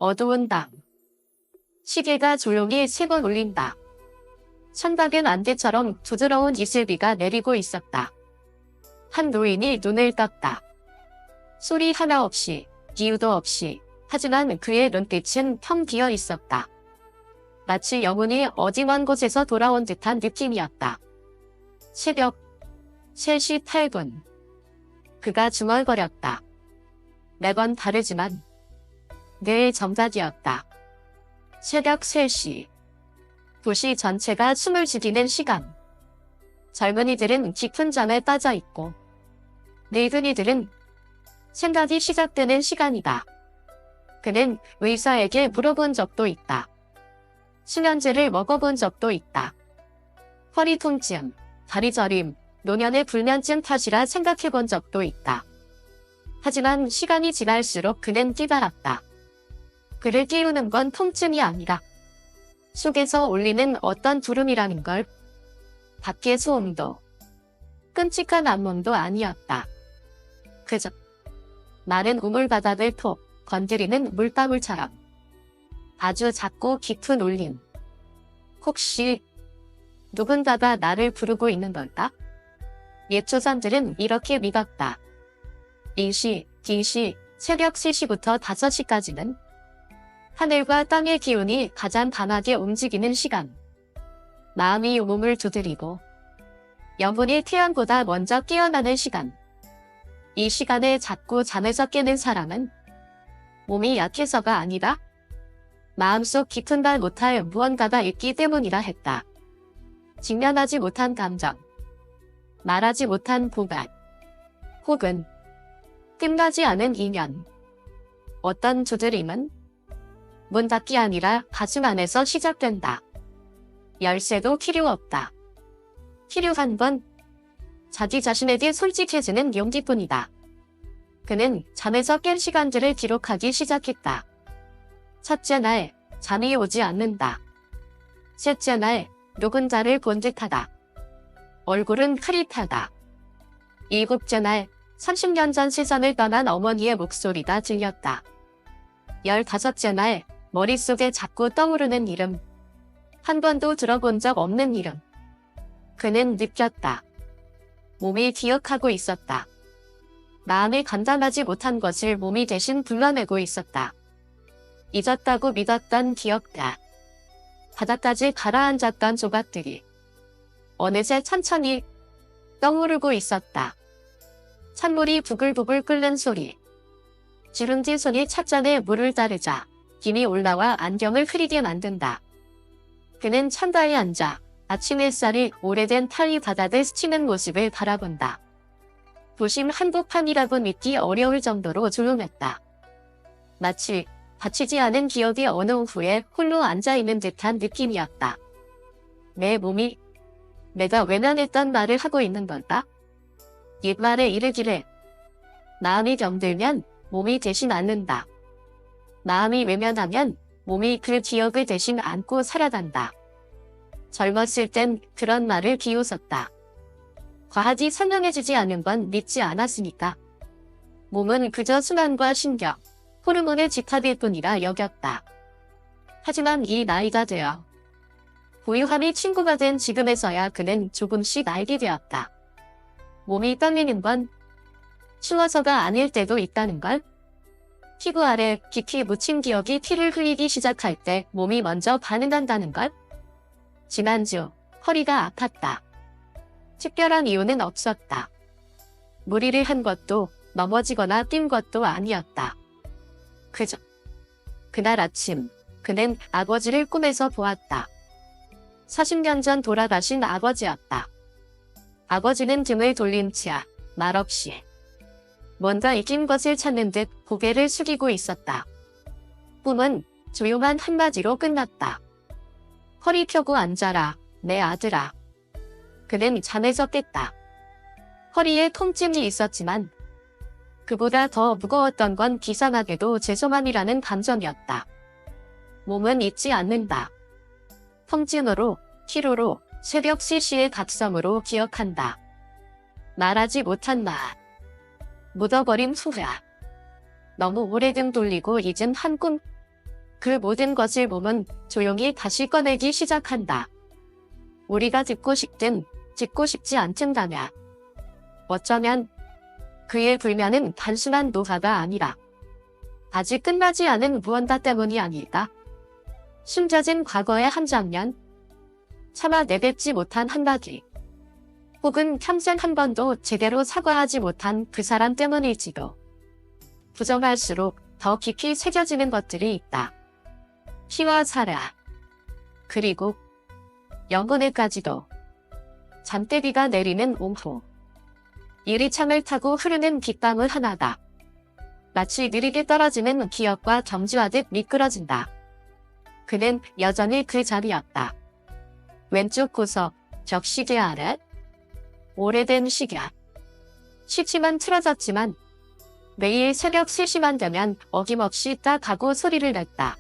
어두운 밤. 시계가 조용히 3번 울린다. 천박은 안개처럼 부드러운 이슬비가 내리고 있었다. 한 노인이 눈을 떴다. 소리 하나 없이, 이유도 없이, 하지만 그의 눈빛은 텅 비어 있었다. 마치 영혼이 어디 먼 곳에서 돌아온 듯한 느낌이었다. 새벽 3시 8분. 그가 중얼거렸다. 매번 다르지만 늘 정답이었다. 새벽 3시. 도시 전체가 숨을 죽이는 시간. 젊은이들은 깊은 잠에 빠져 있고 늙은이들은 생각이 시작되는 시간이다. 그는 의사에게 물어본 적도 있다. 수면제를 먹어본 적도 있다. 허리 통증, 다리 저림, 노년의 불면증 탓이라 생각해본 적도 있다. 하지만 시간이 지날수록 그는 깨달았다. 그를 깨우는 건 통증이 아니라 속에서 울리는 어떤 부름이라는 걸. 밖의 소음도 끔찍한 암몽도 아니었다. 그저 마른 우물바닥을 톡 건드리는 물방울처럼 아주 작고 깊은 울림. 혹시 누군가가 나를 부르고 있는 걸까? 옛 조상들은 이렇게 믿었다. 일시, 기시, 새벽 3시부터 5시까지는 하늘과 땅의 기운이 가장 강하게 움직이는 시간. 마음이 몸을 두드리고 영혼이 태양보다 먼저 깨어나는 시간. 이 시간에 자꾸 잠에서 깨는 사람은 몸이 약해서가 아니라 마음속 깊은 말 못할 무언가가 있기 때문이라 했다. 직면하지 못한 감정, 말하지 못한 고백, 혹은 끝나지 않은 인연. 어떤 두드림은 문 닫기 아니라 가슴 안에서 시작된다. 열쇠도 필요 없다. 필요한 건 자기 자신에게 솔직해지는 용기뿐이다. 그는 잠에서 깬 시간들을 기록하기 시작했다. 첫째 날, 잠이 오지 않는다. 셋째 날, 누군가를 본 듯하다. 얼굴은 흐릿하다. 일곱째 날, 30년 전 세상을 떠난 어머니의 목소리가 들렸다. 15째 날, 머릿속에 자꾸 떠오르는 이름. 한 번도 들어본 적 없는 이름. 그는 느꼈다. 몸이 기억하고 있었다. 마음이 감당하지 못한 것을 몸이 대신 불러내고 있었다. 잊었다고 믿었던 기억들. 바닥까지 가라앉았던 조각들이 어느새 천천히 떠오르고 있었다. 찬물이 부글부글 끓는 소리. 지룽지 손이 찻잔에 물을 따르자 김이 올라와 안경을 흐리게 만든다. 그는 창가에 앉아 아침 햇살이 오래된 타위 바닥을 스치는 모습을 바라본다. 도심 한복판이라고 믿기 어려울 정도로 조용했다. 마치 다치지 않은 기억이 어느 오후에 홀로 앉아있는 듯한 느낌이었다. 내 몸이 내가 외면했던 말을 하고 있는 걸까? 옛말에 이르기를 마음이 병들면 몸이 대신 앓는다. 마음이 외면하면 몸이 그 기억을 대신 안고 살아간다. 젊었을 땐 그런 말을 비웃었다. 과하지 선명해지지 않은 건 믿지 않았으니까. 몸은 그저 순환과 신경, 호르몬의 집합일 뿐이라 여겼다. 하지만 이 나이가 되어 고요함이 친구가 된 지금에서야 그는 조금씩 알게 되었다. 몸이 떨리는 건 추워서가 아닐 때도 있다는 걸. 피부 아래 깊이 묻힌 기억이 피를 흘리기 시작할 때 몸이 먼저 반응한다는 걸. 지난주 허리가 아팠다. 특별한 이유는 없었다. 무리를 한 것도 넘어지거나 뛴 것도 아니었다. 그저 그날 아침 그는 아버지를 꿈에서 보았다. 40년 전 돌아가신 아버지였다. 아버지는 등을 돌린 채 말없이 뭔가 잊힌 것을 찾는 듯 고개를 숙이고 있었다. 꿈은 조용한 한마디로 끝났다. 허리 펴고 앉아라, 내 아들아. 그는 잠에서 깼다. 허리에 통증이 있었지만 그보다 더 무거웠던 건 비상하게도 죄송함이라는 감정이었다. 몸은 잊지 않는다. 통증으로, 피로로, 새벽 3시의 각성으로 기억한다. 말하지 못한 말. 묻어버린 후회. 너무 오래 등 돌리고 잊은 한 꿈. 그 모든 것을 몸은 조용히 다시 꺼내기 시작한다. 우리가 듣고 싶든 듣고 싶지 않든다면 어쩌면 그의 불면은 단순한 노화가 아니라 아직 끝나지 않은 무언가 때문이 아닐까? 숨겨진 과거의 한 장면, 차마 내뱉지 못한 한마디, 혹은 평생 한 번도 제대로 사과하지 못한 그 사람 때문일지도. 부정할수록 더 깊이 새겨지는 것들이 있다. 피와 살아, 그리고 영혼에까지도. 잠대비가 내리는 오후, 유리창을 타고 흐르는 빗방울 하나다. 마치 느리게 떨어지는 기억과 경주하듯 미끄러진다. 그는 여전히 그 자리였다. 왼쪽 구석, 적시계 아래. 오래된 시계. 시치만 틀어졌지만 매일 새벽 3시만 되면 어김없이 딱 하고 소리를 냈다.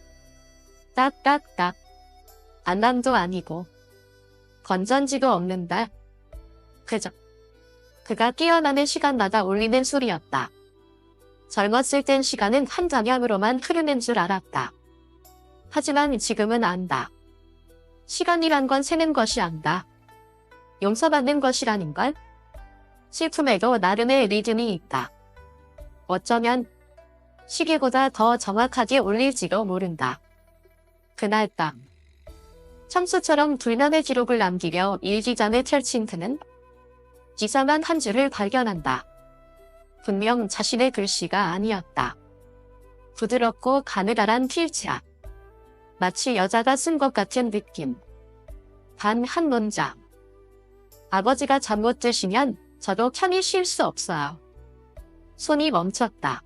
딱딱딱. 알람도 아니고 건전지도 없는데 그저 그가 깨어나는 시간마다 울리는 소리였다. 젊었을 땐 시간은 한 방향으로만 흐르는 줄 알았다. 하지만 지금은 안다. 시간이란 건 세는 것이 아니다. 용서받는 것이라는 걸. 슬픔에도 나름의 리듬이 있다. 어쩌면 시계보다 더 정확하게 울릴지도 모른다. 그날 밤, 청수처럼 불면의 기록을 남기려 일기장에 펼친 그는 이상한 한 줄을 발견한다. 분명 자신의 글씨가 아니었다. 부드럽고 가느다란 필자. 마치 여자가 쓴 것 같은 느낌. 단 한 문장. 아버지가 잠 못 드시면 저도 편히 쉴 수 없어요. 손이 멈췄다.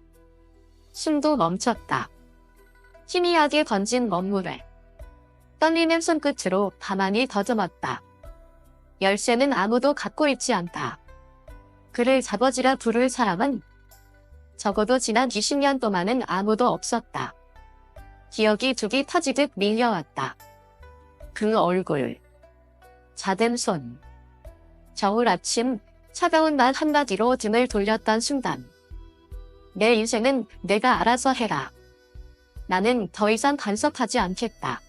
숨도 멈췄다. 희미하게 번진 먹물을 떨리는 손끝으로 가만히 더듬었다. 열쇠는 아무도 갖고 있지 않다. 그를 아버지라 부를 사람은 적어도 지난 20년 동안은 아무도 없었다. 기억이 두기 터지듯 밀려왔다. 그 얼굴, 자든 손. 겨울 아침, 차가운 말 한마디로 등을 돌렸던 순간. 내 인생은 내가 알아서 해라. 나는 더 이상 간섭하지 않겠다.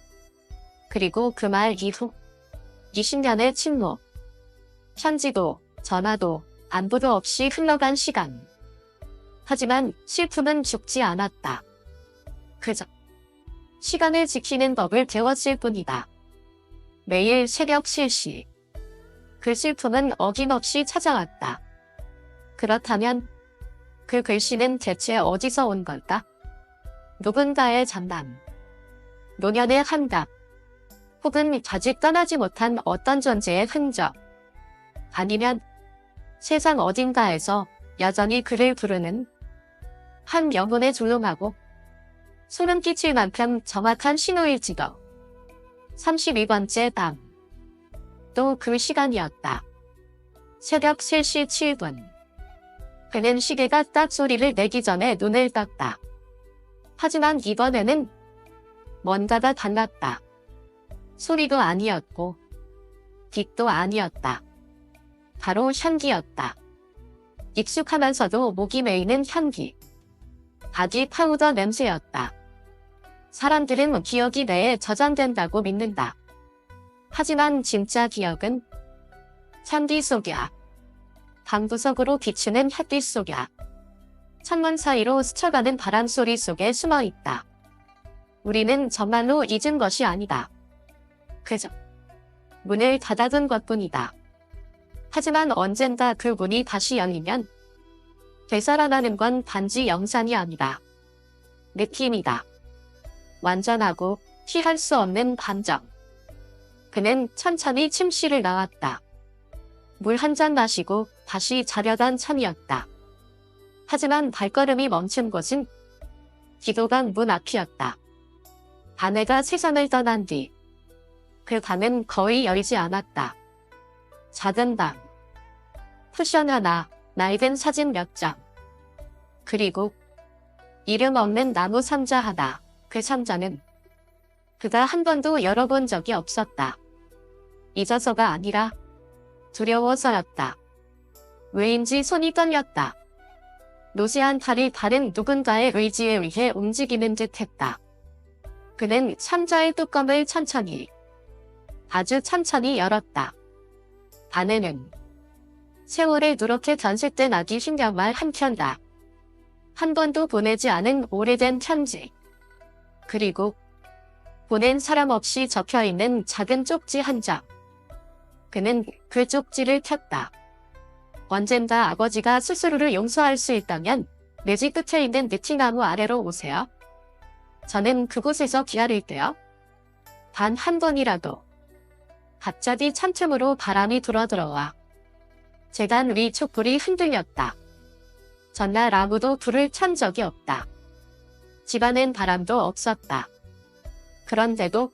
그리고 그 말 이후 20년의 침묵. 편지도, 전화도, 안부도 없이 흘러간 시간. 하지만 슬픔은 죽지 않았다. 그저 시간을 지키는 법을 배웠을 뿐이다. 매일 새벽 3시. 그 슬픔은 어김없이 찾아왔다. 그렇다면 그 글씨는 대체 어디서 온 걸까? 누군가의 장난, 노년의 한답, 혹은 아직 떠나지 못한 어떤 존재의 흔적, 아니면 세상 어딘가에서 여전히 그를 부르는 한 영혼의 조용하고 소름 끼칠 만큼 정확한 신호일지도. 32번째 밤. 또 그 시간이었다. 새벽 3시 7분. 그는 시계가 딱 소리를 내기 전에 눈을 떴다. 하지만 이번에는 뭔가가 달랐다. 소리도 아니었고 빛도 아니었다. 바로 향기였다. 익숙하면서도 목이 메이는 향기. 바디 파우더 냄새였다. 사람들은 기억이 뇌에 저장된다고 믿는다. 하지만 진짜 기억은 잔디 속이야. 방구석으로 비추는 햇빛 속이야. 창문 사이로 스쳐가는 바람소리 속에 숨어있다. 우리는 정말로 잊은 것이 아니다. 그저 문을 닫아둔 것뿐이다. 하지만 언젠가 그 문이 다시 열리면 되살아나는 건 단지 영상이 아니다. 느낌이다. 완전하고 피할 수 없는 감정. 그는 천천히 침실을 나왔다. 물 한 잔 마시고 다시 자려던 참이었다. 하지만 발걸음이 멈춘 곳은 기도방 문 앞이었다. 아내가 세상을 떠난 뒤 그 방은 거의 열리지 않았다. 작은 방, 쿠션 하나, 낡은 사진 몇 장, 그리고 이름 없는 나무 상자 하나. 그 상자는 그가 한 번도 열어본 적이 없었다. 잊어서가 아니라 두려워서였다. 왜인지 손이 떨렸다. 노쇠한 팔이 다른 누군가의 의지에 의해 움직이는 듯 했다. 그는 상자의 뚜껑을 천천히, 아주 천천히 열었다. 안에는 세월에 누렇게 전색된 아기 신경말 한 편다. 한 번도 보내지 않은 오래된 편지. 그리고 보낸 사람 없이 적혀있는 작은 쪽지 한 장. 그는 그 쪽지를 폈다. 언젠가 아버지가 스스로를 용서할 수 있다면 내 집 끝에 있는 느티나무 아래로 오세요. 저는 그곳에서 기다릴게요. 단 한 번이라도. 갑자기 창틈으로 바람이 불어들어와 재단 위 촛불이 흔들렸다. 전날 아무도 불을 켠 적이 없다. 집안엔 바람도 없었다. 그런데도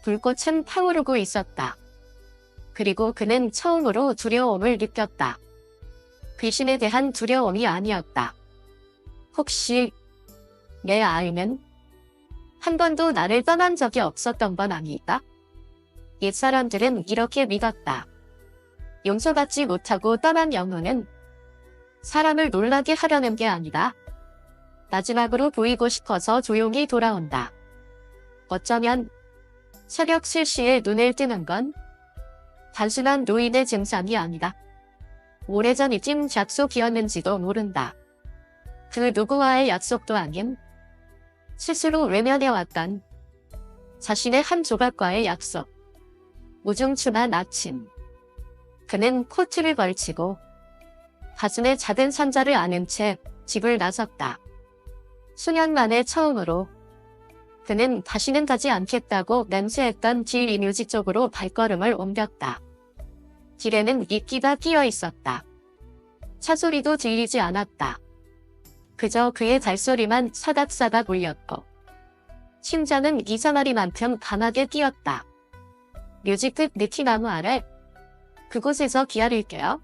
불꽃은 타오르고 있었다. 그리고 그는 처음으로 두려움을 느꼈다. 귀신에 대한 두려움이 아니었다. 혹시 내 아이는 한 번도 나를 떠난 적이 없었던 건 아닐까? 옛사람들은 이렇게 믿었다. 용서받지 못하고 떠난 영혼은 사람을 놀라게 하려는 게 아니다. 마지막으로 보이고 싶어서 조용히 돌아온다. 어쩌면 새벽 3시에 눈을 뜨는 건 단순한 노인의 증상이 아니다. 오래전 잊은 약속이었는지도 모른다. 그 누구와의 약속도 아닌 스스로 외면해왔던 자신의 한 조각과의 약속. 우중충한 아침. 그는 코트를 걸치고 가슴에 작은 상자를 안은 채 집을 나섰다. 수년 만에 처음으로 그는 다시는 가지 않겠다고 맹세했던 길 이뮤지 쪽으로 발걸음을 옮겼다. 길에는 이끼가 끼어 있었다. 차 소리도 들리지 않았다. 그저 그의 발소리만 사닥사닥 울렸고 심장은 이상하리만큼 강하게 뛰었다. 뮤지 끝 느티나무 아래 그곳에서 기다릴게요.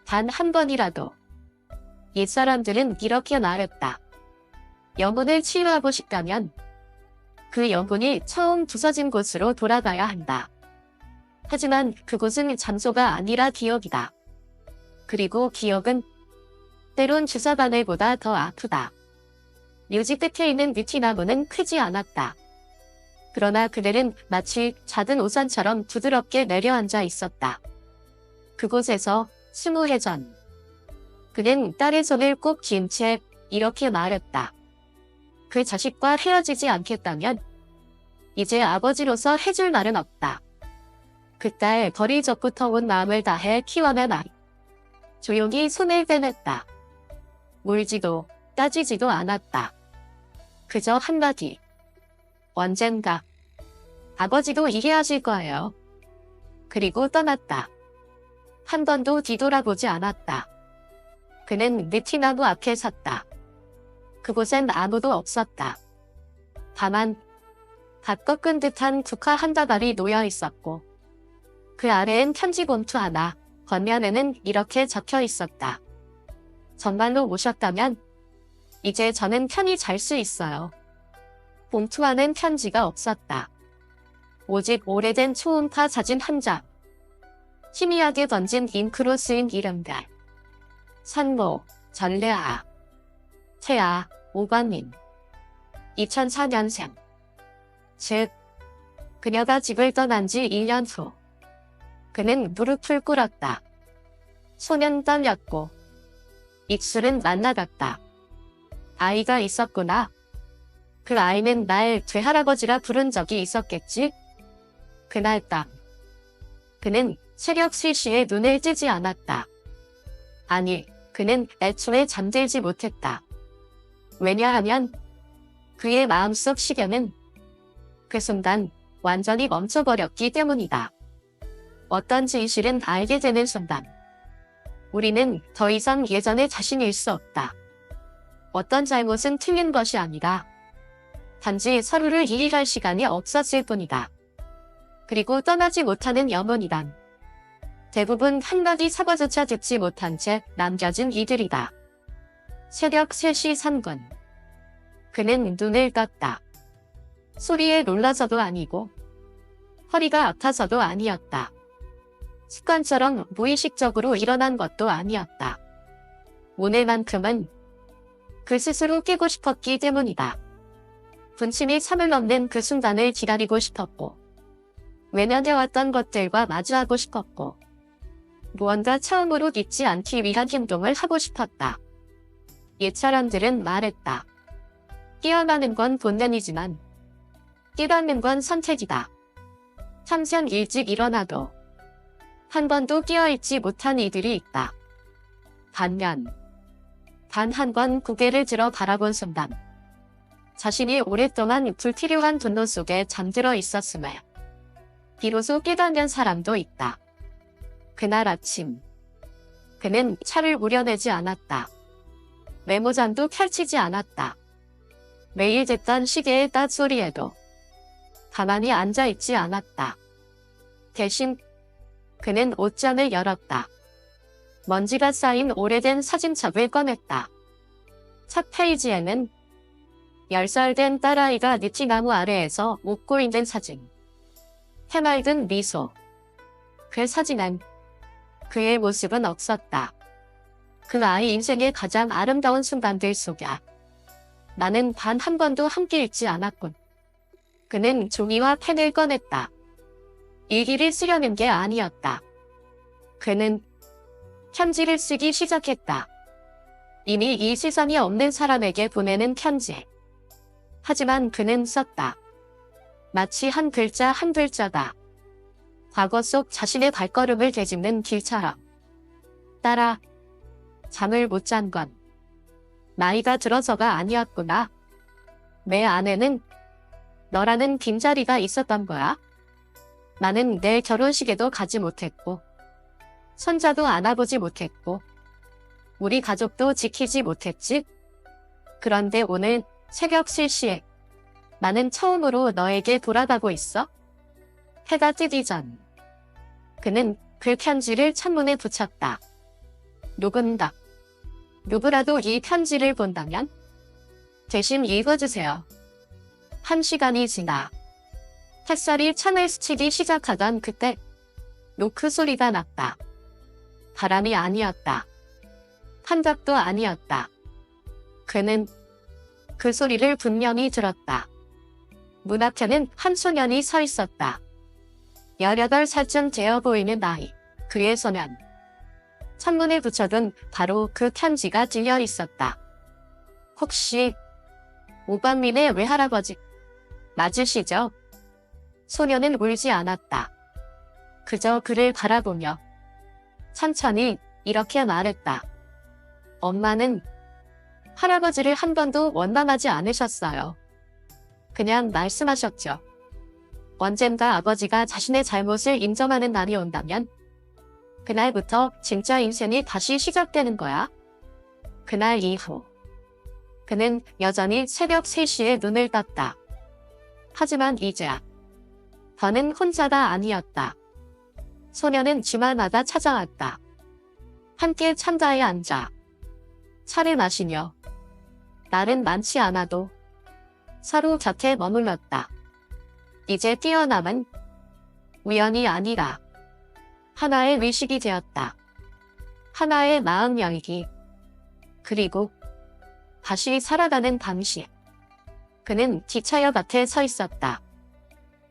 단 한 번이라도. 옛사람들은 이렇게 말했다. 영혼을 치유하고 싶다면 그 영혼이 처음 부서진 곳으로 돌아가야 한다. 하지만 그곳은 장소가 아니라 기억이다. 그리고 기억은 때론 주사바늘보다 더 아프다. 뮤지 끝에 있는 느티나무는 크지 않았다. 그러나 그들은 마치 작은 우산처럼 부드럽게 내려앉아 있었다. 그곳에서 20해 전 그는 딸의 손을 꼭 쥔 채 이렇게 말했다. 그 자식과 헤어지지 않겠다면 이제 아버지로서 해줄 말은 없다. 그 딸 버릴 적부터 온 마음을 다해 키워낸 아이. 조용히 손을 빼냈다. 물지도 따지지도 않았다. 그저 한마디. 언젠가 아버지도 이해하실 거예요. 그리고 떠났다. 한 번도 뒤돌아보지 않았다. 그는 느티나무 앞에 섰다. 그곳엔 아무도 없었다. 다만 다 꺾은 듯한 국화 한 다발이 놓여 있었고 그 아래엔 편지 봉투 하나, 겉면에는 이렇게 적혀 있었다. 정말로 오셨다면 이제 저는 편히 잘 수 있어요. 봉투 안엔 편지가 없었다. 오직 오래된 초음파 사진 한 장. 희미하게 던진 잉크로 쓰인 이름들. 산모, 전래아, 태아, 오관민. 2004년생. 즉, 그녀가 집을 떠난 지 1년 후. 그는 무릎을 꿇었다. 손은 떨렸고 입술은 만나갔다. 아이가 있었구나. 그 아이는 날 되할아버지라 부른 적이 있었겠지? 그날 밤 그는 새벽 3시에 눈을 뜨지 않았다. 아니, 그는 애초에 잠들지 못했다. 왜냐하면 그의 마음속 시계는 그 순간 완전히 멈춰버렸기 때문이다. 어떤 진실은 알게 되는 순간 우리는 더 이상 예전의 자신일 수 없다. 어떤 잘못은 틀린 것이 아니라 단지 서로를 이해할 시간이 없었을 뿐이다. 그리고 떠나지 못하는 영혼이란 대부분 한마디 사과조차 듣지 못한 채 남겨진 이들이다. 새벽 3시 3분. 그는 눈을 떴다. 소리에 놀라서도 아니고 허리가 아파서도 아니었다. 습관처럼 무의식적으로 일어난 것도 아니었다. 오늘만큼은 그 스스로 깨고 싶었기 때문이다. 분침이 참을 넘는 그 순간을 기다리고 싶었고, 외면해왔던 것들과 마주하고 싶었고, 무언가 처음으로 잊지 않기 위한 행동을 하고 싶었다. 옛 사람들은 말했다. 깨어나는 건 본능이지만 깨닫는 건 선택이다. 참선 일찍 일어나도 한 번도 깨어있지 못한 이들이 있다. 반면 단 한 번 고개를 들어 바라본 순간 자신이 오랫동안 불필요한 분노 속에 잠들어 있었음을 비로소 깨닫는 사람도 있다. 그날 아침 그는 차를 우려내지 않았다. 메모장도 펼치지 않았다. 매일 듣던 시계의 따소리에도 가만히 앉아있지 않았다. 대신 그는 옷장을 열었다. 먼지가 쌓인 오래된 사진첩을 꺼냈다. 첫 페이지에는 10살 된 딸아이가 느티나무 아래에서 웃고 있는 사진. 해맑은 미소. 그 사진엔 그의 모습은 없었다. 그 아이 인생의 가장 아름다운 순간들 속에 나는 단 한 번도 함께 있지 않았군. 그는 종이와 펜을 꺼냈다. 일기를 쓰려는 게 아니었다. 그는 편지를 쓰기 시작했다. 이미 이 세상에 없는 사람에게 보내는 편지. 하지만 그는 썼다. 마치 한 글자 한 글자가 과거 속 자신의 발걸음을 되짚는 길처럼. 딸아, 잠을 못 잔 건 나이가 들어서가 아니었구나. 내 안에는 너라는 빈자리가 있었던 거야. 나는 내 결혼식에도 가지 못했고, 손자도 안아보지 못했고, 우리 가족도 지키지 못했지. 그런데 오늘 새벽 3시에 나는 처음으로 너에게 돌아가고 있어. 해가 뜨기 전 그는 그 편지를 창문에 붙였다. 누군가, 누구라도 이 편지를 본다면 대신 읽어주세요. 1시간이 지나 햇살이 창을 스치기 시작하던 그때 노크 소리가 났다. 바람이 아니었다. 한갑도 아니었다. 그는 그 소리를 분명히 들었다. 문 앞에는 한 소년이 서 있었다. 18살쯤 되어 보이는 아이. 그의 손엔 창문에 붙여둔 바로 그 편지가 들려 있었다. 혹시 오방민의 외할아버지 맞으시죠? 소년은 울지 않았다. 그저 그를 바라보며 천천히 이렇게 말했다. 엄마는 할아버지를 한 번도 원망하지 않으셨어요. 그냥 말씀하셨죠. 언젠가 아버지가 자신의 잘못을 인정하는 날이 온다면 그날부터 진짜 인생이 다시 시작되는 거야. 그날 이후 그는 여전히 새벽 3시에 눈을 떴다. 하지만 이제 더는 혼자가 아니었다. 소녀는 주말마다 찾아왔다. 함께 창가에 앉아 차를 마시며 날은 많지 않아도 서로 곁에 머물렀다. 이제 뛰어남은 우연이 아니라 하나의 의식이 되었다. 하나의 마음 열기. 그리고 다시 살아가는 방식. 그는 기차역 앞에 서 있었다.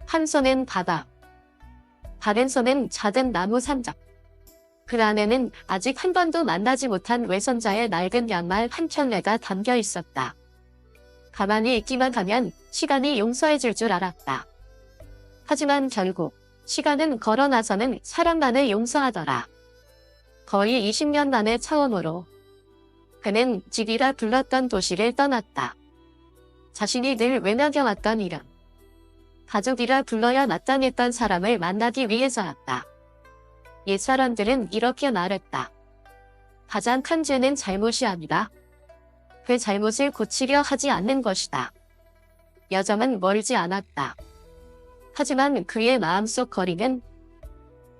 한 손은 바다, 다른 손은 작은 나무 산적. 그 안에는 아직 한 번도 만나지 못한 외손자의 낡은 양말 한 켤레가 담겨 있었다. 가만히 있기만 하면 시간이 용서해줄 줄 알았다. 하지만 결국 시간은 걸어나서는 사람만을 용서하더라. 거의 20년 만에 처음으로 그는 집이라 불렀던 도시를 떠났다. 자신이 늘 외면해왔던 이름, 가족이라 불러야 마땅했던 사람을 만나기 위해서였다. 옛 사람들은 이렇게 말했다. 가장 큰 죄는 잘못이 아니라 그 잘못을 고치려 하지 않는 것이다. 여정은 멀지 않았다. 하지만 그의 마음속 거리는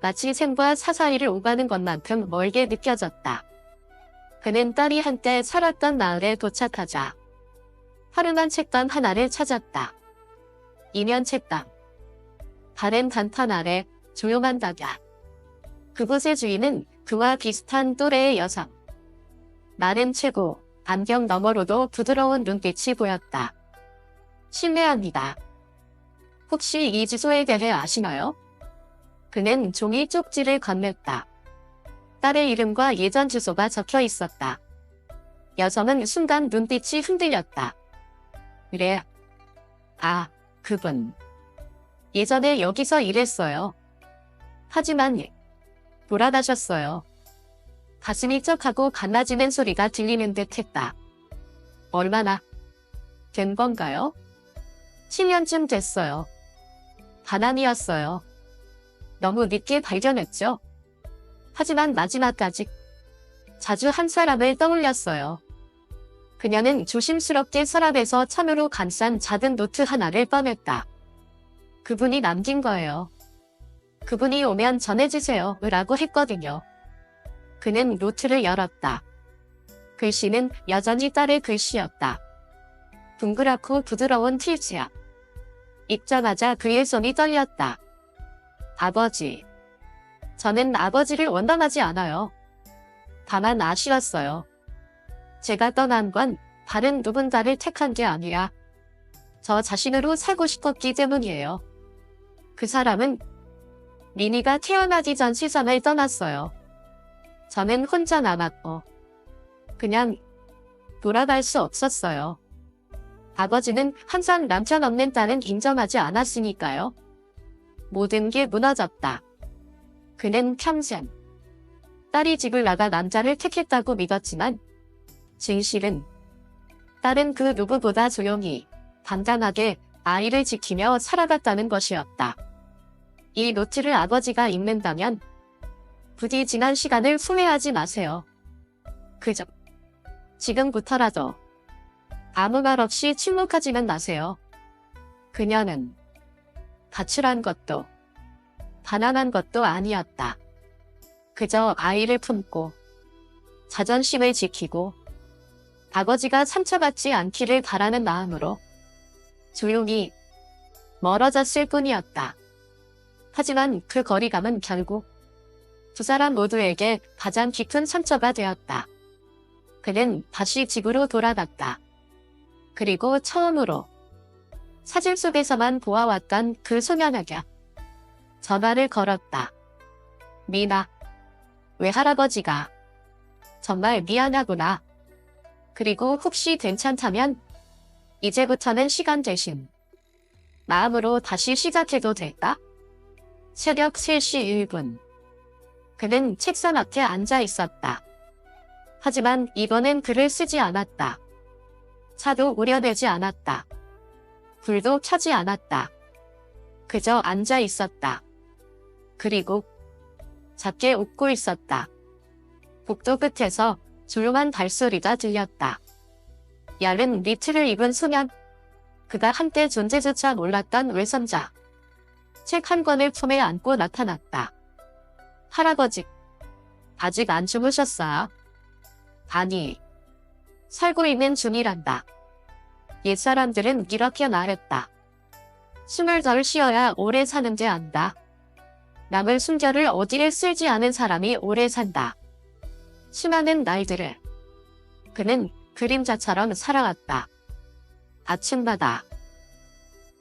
마치 샘과 사사이를 오가는 것만큼 멀게 느껴졌다. 그는 딸이 한때 살았던 마을에 도착하자 허름한 책방 하나를 찾았다. 이면 책방. 바른 단판 아래 조용한 닭야. 그곳의 주인은 그와 비슷한 또래의 여성. 마른 체구, 안경 너머로도 부드러운 눈빛이 보였다. 실례합니다. 혹시 이 주소에 대해 아시나요? 그는 종이 쪽지를 건넸다. 딸의 이름과 예전 주소가 적혀 있었다. 여성은 순간 눈빛이 흔들렸다. 그래. 아, 그분. 예전에 여기서 일했어요. 하지만 돌아가셨어요. 가슴이 쩍하고 갈라지는 소리가 들리는 듯 했다. 얼마나 된 건가요? 10년쯤 됐어요. 반환이었어요. 너무 늦게 발견했죠? 하지만 마지막까지 자주 한 사람을 떠올렸어요. 그녀는 조심스럽게 서랍에서 천으로 감싼 작은 노트 하나를 꺼냈다. 그분이 남긴 거예요. 그분이 오면 전해주세요. 라고 했거든요. 그는 노트를 열었다. 글씨는 여전히 딸의 글씨였다. 둥그랗고 부드러운 필지야. 읽자마자 그의 손이 떨렸다. 아버지. 저는 아버지를 원망하지 않아요. 다만 아쉬웠어요. 제가 떠난 건 다른 누군가를 택한 게 아니라 저 자신으로 살고 싶었기 때문이에요. 그 사람은 리니가 태어나기 전 세상을 떠났어요. 저는 혼자 남았고 그냥 돌아갈 수 없었어요. 아버지는 항상 남편 없는 딸은 인정하지 않았으니까요. 모든 게 무너졌다. 그는 평생 딸이 집을 나가 남자를 택했다고 믿었지만 진실은 딸은 그 누구보다 조용히 당당하게 아이를 지키며 살아갔다는 것이었다. 이 노트를 아버지가 읽는다면 부디 지난 시간을 후회하지 마세요. 그저 지금부터라도 아무 말 없이 침묵하지는 마세요. 그녀는 가출한 것도 반항한 것도 아니었다. 그저 아이를 품고 자존심을 지키고 아버지가 상처받지 않기를 바라는 마음으로 조용히 멀어졌을 뿐이었다. 하지만 그 거리감은 결국 두 사람 모두에게 가장 깊은 상처가 되었다. 그는 다시 집으로 돌아갔다. 그리고 처음으로 사진 속에서만 보아왔던 그 소년에게 전화를 걸었다. 미나, 외할아버지가 정말 미안하구나. 그리고 혹시 괜찮다면 이제부터는 시간 대신 마음으로 다시 시작해도 될까? 새벽 3시 1분. 그는 책상 앞에 앉아 있었다. 하지만 이번엔 글을 쓰지 않았다. 차도 우려내지 않았다. 불도 켜지 않았다. 그저 앉아 있었다. 그리고 작게 웃고 있었다. 복도 끝에서 조용한 발소리가 들렸다. 얇은 니트를 입은 소년. 그가 한때 존재조차 몰랐던 외손자. 책 한 권을 품에 안고 나타났다. 할아버지, 아직 안 주무셨어요? 아니, 살고 있는 중이란다. 옛사람들은 이렇게 말했다. 숨을 덜 쉬어야 오래 사는지 안다. 남을 숨겨를 어디를 쓸지 않은 사람이 오래 산다. 수많은 날들을 그는 그림자처럼 살아왔다. 아침마다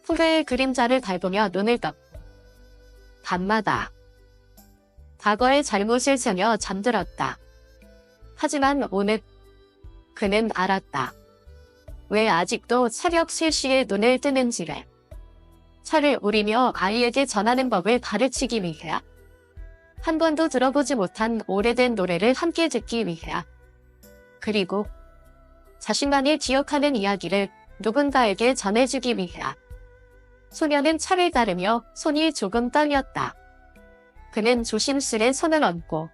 후회의 그림자를 밟으며 눈을 떴고 밤마다 과거의 잘못을 세며 잠들었다. 하지만 오늘 그는 알았다. 왜 아직도 새벽 3시에 눈을 뜨는지를. 차를 우리며 아이에게 전하는 법을 가르치기 위해야. 한 번도 들어보지 못한 오래된 노래를 함께 듣기 위해야. 그리고 자신만이 기억하는 이야기를 누군가에게 전해주기 위해야. 소녀는 차를 따르며 손이 조금 떨렸다. 그는 조심스레 손을 얹고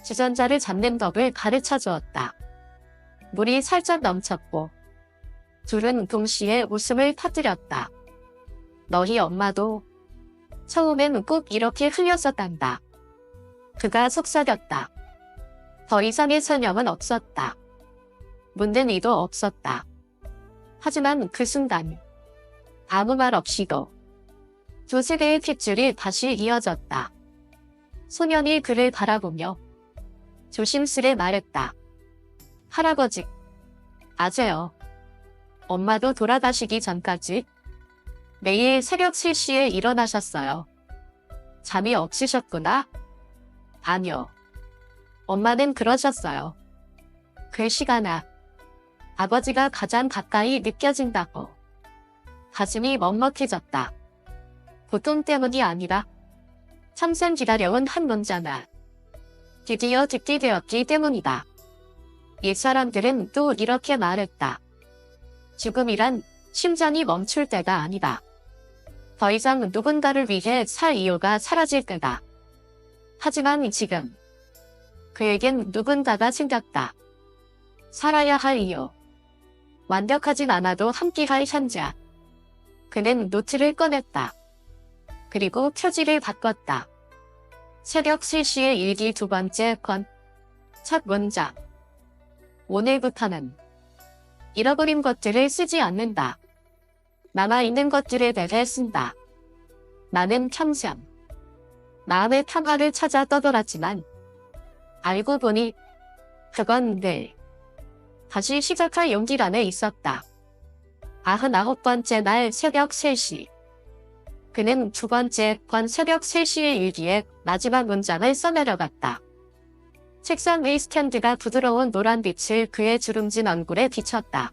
주전자를 잡는 법을 가르쳐 주었다. 물이 살짝 넘쳤고 둘은 동시에 웃음을 터뜨렸다. 너희 엄마도 처음엔 꼭 이렇게 흘렸었단다. 그가 속삭였다. 더 이상의 설명은 없었다. 묻는 이도 없었다. 하지만 그 순간 아무 말 없이도 두 세대의 핏줄이 다시 이어졌다. 소년이 그를 바라보며 조심스레 말했다. 할아버지, 아재요. 엄마도 돌아가시기 전까지 매일 새벽 3시에 일어나셨어요. 잠이 없으셨구나? 아니요. 엄마는 그러셨어요. 그 시간아, 아버지가 가장 가까이 느껴진다고. 가슴이 먹먹해졌다. 고통 때문이 아니라 참생 기다려온 한 문자나 드디어 듣게 되었기 때문이다. 옛사람들은 또 이렇게 말했다. 죽음이란 심장이 멈출 때가 아니다. 더 이상 누군가를 위해 살 이유가 사라질 때다. 하지만 지금 그에겐 누군가가 생겼다. 살아야 할 이유. 완벽하진 않아도 함께할 현자. 그는 노트를 꺼냈다. 그리고 표지를 바꿨다. 새벽 3시의 일기 2번째 건. 첫 문장. 오늘부터는 잃어버린 것들을 쓰지 않는다. 남아있는 것들에 대해 쓴다. 나는 평생 마음의 평화를 찾아 떠돌았지만 알고 보니 그건 늘 다시 시작할 용기 안에 있었다. 99번째 날 새벽 3시. 그는 2번째 건 새벽 3시의 일기에 마지막 문장을 써내려갔다. 책상 위 스탠드가 부드러운 노란 빛을 그의 주름진 얼굴에 비쳤다.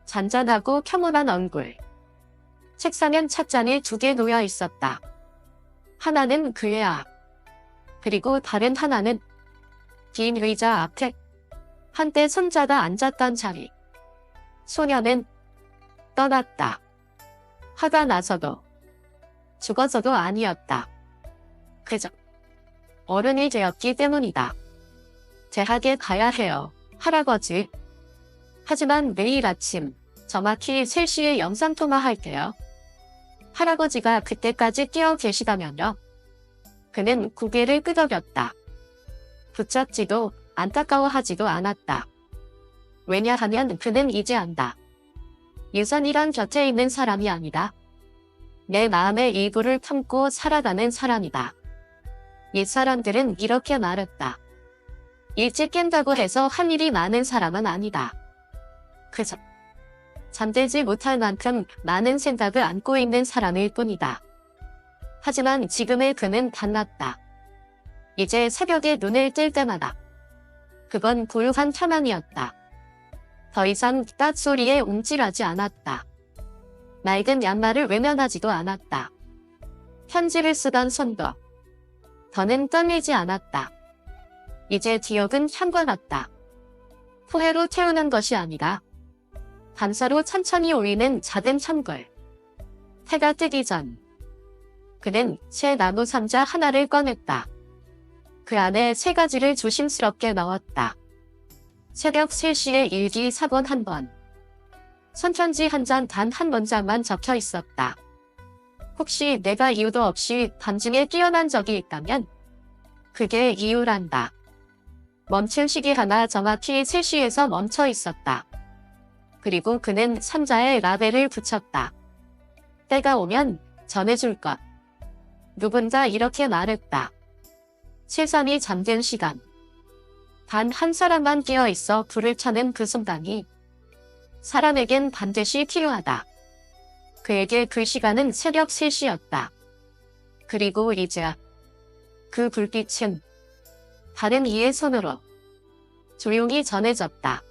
잔잔하고 평온한 얼굴. 책상엔 찻잔이 2개 놓여 있었다. 하나는 그의 앞. 그리고 다른 하나는 긴 의자 앞에 한때 손자가 앉았던 자리. 소녀는 떠났다. 화가 나서도 죽어서도 아니었다. 그저 어른이 되었기 때문이다. 대학에 가야 해요, 할아버지. 하지만 매일 아침 정확히 3시에 영상통화할게요. 할아버지가 그때까지 깨어 계시다면요. 그는 고개를 끄덕였다. 붙잡지도 안타까워하지도 않았다. 왜냐하면 그는 이제 안다. 유선이란 곁에 있는 사람이 아니다. 내 마음의 일부를 품고 살아가는 사람이다. 옛사람들은 이렇게 말했다. 일찍 깬다고 해서 할 일이 많은 사람은 아니다. 그저 잠들지 못할 만큼 많은 생각을 안고 있는 사람일 뿐이다. 하지만 지금의 그는 달랐다. 이제 새벽에 눈을 뜰 때마다 그건 고요한 평안이었다. 더 이상 딴소리에 움찔하지 않았다. 낡은 양말을 외면하지도 않았다. 편지를 쓰던 손도 더는 떨리지 않았다. 이제 기억은 향과같다. 포해로 태우는 것이 아니라 반사로 천천히 올리는 작은 찬걸. 해가 뜨기 전 그는 새 나무 상자 하나를 꺼냈다. 그 안에 3가지를 조심스럽게 넣었다. 새벽 3시에 일기 4번 1번. 손편지 한 장 단 한 문장만 적혀 있었다. 혹시 내가 이유도 없이 밤중에 깨어난 적이 있다면 그게 이유란다. 멈춘 시기 하나 정확히 3시에서 멈춰 있었다. 그리고 그는 상자에 라벨을 붙였다. 때가 오면 전해줄 것. 누군가 이렇게 말했다. 세상이 잠든 시간. 단 한 사람만 깨어있어 불을 켜는 그 순간이 사람에겐 반드시 필요하다. 그에게 그 시간은 새벽 3시였다. 그리고 이제 그 불빛은 다른 이의 손으로 조용히 전해졌다.